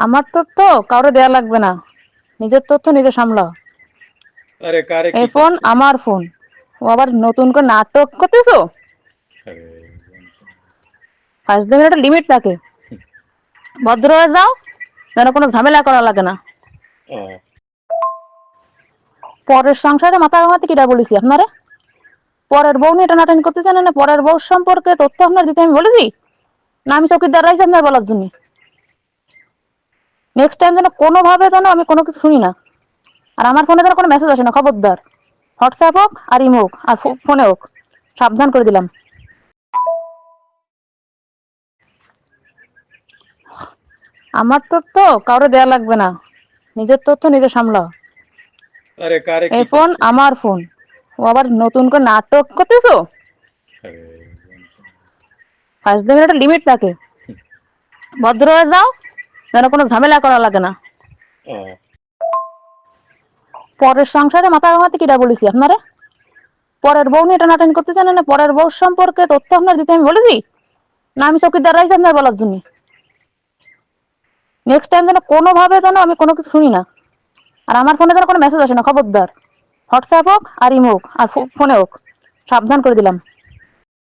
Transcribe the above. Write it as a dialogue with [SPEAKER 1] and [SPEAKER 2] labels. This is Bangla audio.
[SPEAKER 1] আমার তথ্য কাউরে দেয়া লাগবে না। নিজের তথ্য নিজে সামলাও।
[SPEAKER 2] আরে কারে কি
[SPEAKER 1] এই ফোন
[SPEAKER 2] করছো?
[SPEAKER 1] আমার ফোন। ও আবার নতুন করে নাটক করতেছো?
[SPEAKER 2] আরে,
[SPEAKER 1] ফাজলামির একটা লিমিট থাকে। ভদ্র হয়ে যাও, যেন কোনো ঝামেলা করা লাগে না।
[SPEAKER 2] ও,
[SPEAKER 1] পরের সংসারে মাথা ঘামাতে কিটা বলেছি আপনারে? পরের বউ নিয়ে টানাটানি করতেছেন না? পরের বউ সম্পর্কে তথ্য আপনার দিতে আমি বলেছি, না আমি চৌকিদার রাইছি আপনার বলার জন্য? নেক্সট টাইম যেন কোনোভাবে যেন আমি কোনো কিছু শুনি না। আর আমার ফোনে যেন কোনো মেসেজ আসে না, খবরদার। হোয়াটসঅ্যাপ হোক আর ইমো হোক আর ফোনে হোক, সাবধান করে দিলাম। আমার তথ্য কাউরে দেয়া লাগবে না। নিজের তথ্য নিজে সামলাও।
[SPEAKER 2] আরে কারে
[SPEAKER 1] এই
[SPEAKER 2] কি
[SPEAKER 1] ফোন
[SPEAKER 2] করছো?
[SPEAKER 1] আমার ফোন। ও আবার নতুন করে নাটক করতেছো?
[SPEAKER 2] আরে,
[SPEAKER 1] ফাজলামির একটা লিমিট থাকে। ভদ্র হয়ে যাও, যেন কোনো ঝামেলা করা লাগে না।
[SPEAKER 2] ও,
[SPEAKER 1] পরের সংসারে মাথা ঘামাতে কিটা বলেছি আপনারে? পরের বউ নিয়ে টানাটানি করতেছেন না? পরের বউ সম্পর্কে তথ্য আপনার দিতে আমি বলেছি, না আমি চৌকিদার রাইছি আপনার বলার জন্য? নেক্সট টাইম যেন কোনোভাবে যেন আমি কোনো কিছু শুনি না। আর আমার ফোনে যেন কোনো মেসেজ আসে না, খবরদার। হোয়াটসঅ্যাপ হোক আর ইমো হোক আর ফোনে হোক, সাবধান করে দিলাম।